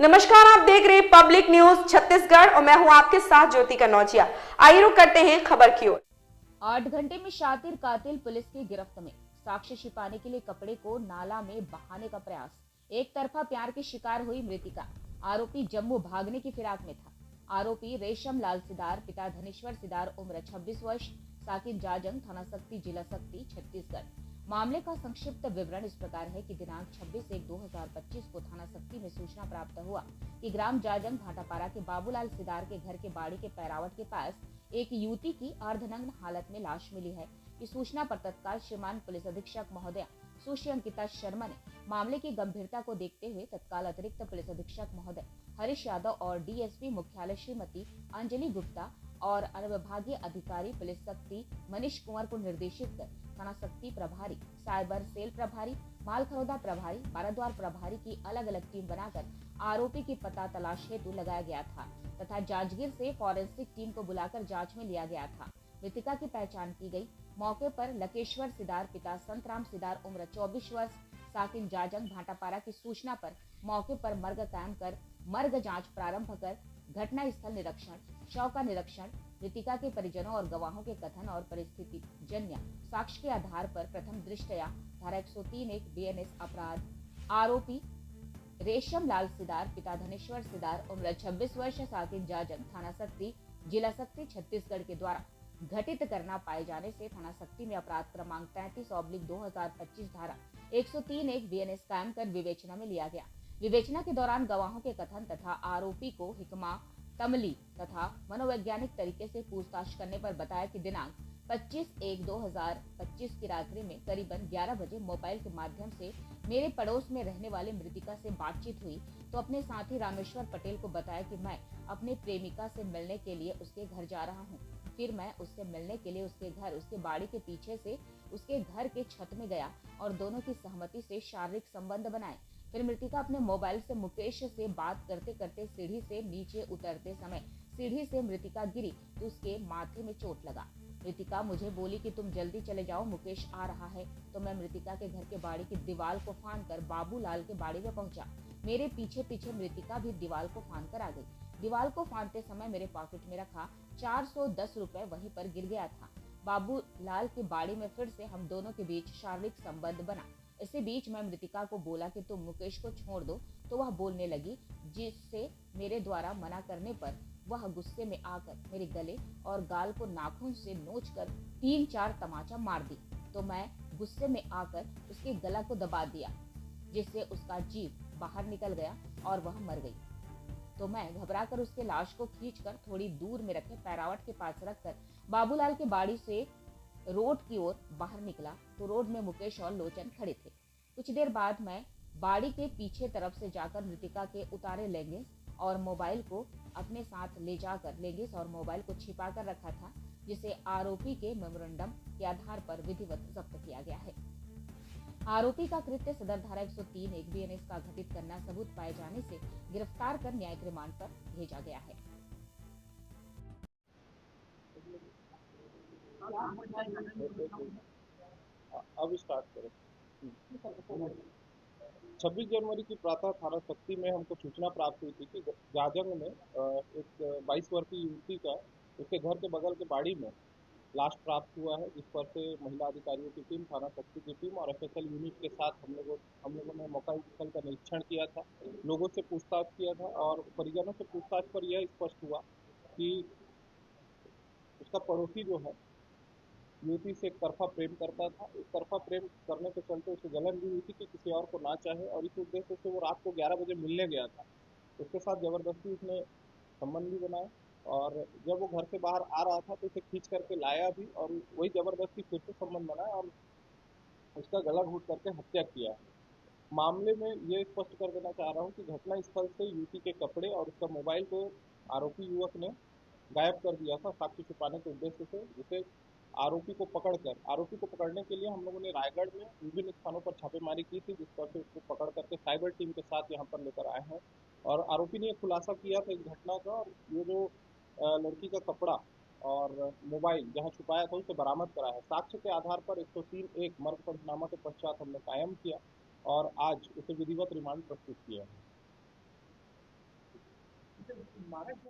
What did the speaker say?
नमस्कार, आप देख रहे हैं पब्लिक न्यूज छत्तीसगढ़ और मैं हूं आपके साथ ज्योति कनौजिया। आइए रुक करते हैं खबर की ओर। 8 घंटे में शातिर कातिल पुलिस की गिरफ्त में। साक्ष्य छिपाने के लिए कपड़े को नाला में बहाने का प्रयास। एक तरफा प्यार की शिकार हुई मृतिका। आरोपी जम्मू भागने की फिराक में था। आरोपी रेशम लाल सिदार, पिता धनेश्वर सिदार, उम्र 26 वर्ष, साकिन जाजंग, थाना सक्ती, जिला सक्ती, छत्तीसगढ़। मामले का संक्षिप्त विवरण इस प्रकार है कि दिनांक 26/1/2025 को थाना सक्ती में सूचना प्राप्त हुआ कि ग्राम जाजंग भाटापारा के बाबूलाल सिदार के घर के बाड़ी के पैरावट के पास एक युवती की अर्धनग्न हालत में लाश मिली है। इस सूचना पर तत्काल श्रीमान पुलिस अधीक्षक महोदया सुश्री अंकिता शर्मा ने मामले की गंभीरता को देखते हुए तत्काल अतिरिक्त पुलिस अधीक्षक महोदय हरीश यादव और डीएसपी मुख्यालय श्रीमती अंजलि गुप्ता और अनुविभागीय अधिकारी पुलिस सक्ती मनीष कुंवर को निर्देशित कर थाना सक्ती प्रभारी, साइबर सेल प्रभारी, मालखरौदा प्रभारी, बाराद्वार प्रभारी की अलग अलग टीम बनाकर आरोपी की पता तलाश हेतु लगाया गया था तथा जांजगीर से फॉरेंसिक टीम को बुलाकर जांच में लिया गया था। मृतिका की पहचान की गई। मौके पर लकेश्वर सिदार, पिता संतराम सिदार, उम्र 24 वर्ष, साकिन जाजंग भाटापारा की सूचना पर मौके पर मर्ग कायम कर मर्ग जांच प्रारंभ कर घटना स्थल निरीक्षण, शव का निरीक्षण, मृतिका के परिजनों और गवाहों के कथन और परिस्थिति जन्य साक्ष्य के आधार पर प्रथम दृष्टया धारा 103(1) बीएनएस अपराध आरोपी रेशम लाल सिदार, पिता धनेश्वर सिदार, उम्र 26 वर्ष, साकिन जाजंग, थाना सक्ती, जिला सक्ती, छत्तीसगढ़ के द्वारा घटित करना पाए जाने से थाना सक्ती में अपराध क्रमांक 35/2025 धारा 103(1) बीएनएस कायम कर विवेचना में लिया गया। विवेचना के दौरान गवाहों के कथन तथा आरोपी को हिकमा तमली तथा मनोवैज्ञानिक तरीके से पूछताछ करने पर बताया कि दिनांक 25/1/2025 की रात्रि में करीबन 11 बजे मोबाइल के माध्यम से मेरे पड़ोस में रहने वाले मृतिका से बातचीत हुई तो अपने साथी रामेश्वर पटेल को बताया कि मैं अपने प्रेमिका से मिलने के लिए उसके घर जा रहा हूँ। फिर मैं उससे मिलने के लिए उसके घर, उसके बाड़ी के पीछे से उसके घर के छत में गया और दोनों की सहमति से शारीरिक संबंध बनाए। फिर मृतिका अपने मोबाइल से मुकेश से बात करते करते सीढ़ी से नीचे उतरते समय सीढ़ी से मृतिका गिरी तो उसके माथे में चोट लगा। मृतिका मुझे बोली कि तुम जल्दी चले जाओ, मुकेश आ रहा है। तो मैं मृतिका के घर के बाड़ी की दीवार को फांद कर बाबूलाल के बाड़ी में पहुंचा। मेरे पीछे पीछे मृतिका भी दीवार को फांद कर आ गई। दीवार को फांदते समय मेरे पॉकेट में रखा 410 रुपए वहीं पर गिर गया था। बाबूलाल की बाड़ी में फिर से हम दोनों के बीच शारीरिक संबंध बना। इसी बीच मैं मृतिका को बोला कि तुम मुकेश को छोड़ दो तो वह बोलने लगी, जिससे मेरे द्वारा मना करने पर वह गुस्से में आकर मेरे गले और गाल को नाखून से नोचकर 3-4 तमाचा मार दी। तो मैं गुस्से में आकर उसके गला को दबा दिया जिससे उसका जीव बाहर निकल गया और वह मर गई। तो मैं घबराकर उसके लाश को खींचकर थोड़ी दूर में रखे पैरावट के पास रखकर बाबूलाल के बाड़ी से रोड की ओर बाहर निकला तो रोड में मुकेश और लोचन खड़े थे। कुछ देर बाद मैं बाड़ी के पीछे तरफ से जाकर मृतिका के उतारे लेगिंग्स और मोबाइल को अपने साथ ले जाकर लेगिंग्स और मोबाइल को छिपा कर रखा था, जिसे आरोपी के मेमोरेंडम के आधार पर विधिवत जब्त किया गया है। आरोपी का कृत्य सदर धारा 103(1) बीएनएस का घटित करना सबूत पाए जाने से गिरफ्तार कर न्यायिक रिमांड पर भेजा गया है। अब स्टार्ट करें। 26 जनवरी की प्रातः थाना सक्ती में हमको सूचना प्राप्त हुई थी कि जाजंग में एक 22 वर्षीय युवती का उसके घर के बगल के बाड़ी में लाश प्राप्त हुआ है, जिस पर से महिला अधिकारियों की टीम, थाना सक्ती की टीम और एफएसएल यूनिट के साथ हम लोगों ने मौका स्थल का निरीक्षण किया था, लोगों से पूछताछ किया था और परिजनों से पूछताछ पर यह स्पष्ट हुआ कि उसका पड़ोसी जो है युवती से एक तरफा प्रेम करता था। एक तरफा प्रेम करने के चलते उसे जलन भी हुई थी कि किसी और को ना चाहे और इस उद्देश्य से वो रात को 11 बजे मिलने गया था। उसके साथ जबरदस्ती उसने संबंध भी बनाए और जब वो घर से बाहर आ रहा था तो उसे खींच करके लाया भी और वही जबरदस्ती फिर से संबंध बनाया और उसका गला घोट करके हत्या किया है। मामले में ये स्पष्ट कर देना चाह रहा हूँ कि घटना स्थल से युवती के कपड़े और उसका मोबाइल को आरोपी युवक ने गायब कर दिया था साक्ष्य छुपाने के उद्देश्य से, जिसे आरोपी को पकड़ने के लिए हम लोगों ने रायगढ़ में विभिन्न स्थानों पर छापेमारी की थी, जिस पर से उसको पकड़ करके साइबर टीम के साथ यहाँ पर लेकर आए हैं और आरोपी ने खुलासा किया था इस घटना का और ये जो लड़की का कपड़ा और मोबाइल जहाँ छुपाया था उसे बरामद करा है। साक्ष्य के आधार पर 103(1) मर्ग पंचनामा के पश्चात हमने कायम किया और आज उसे विधिवत रिमांड प्रस्तुत किया है। मारा क्यों?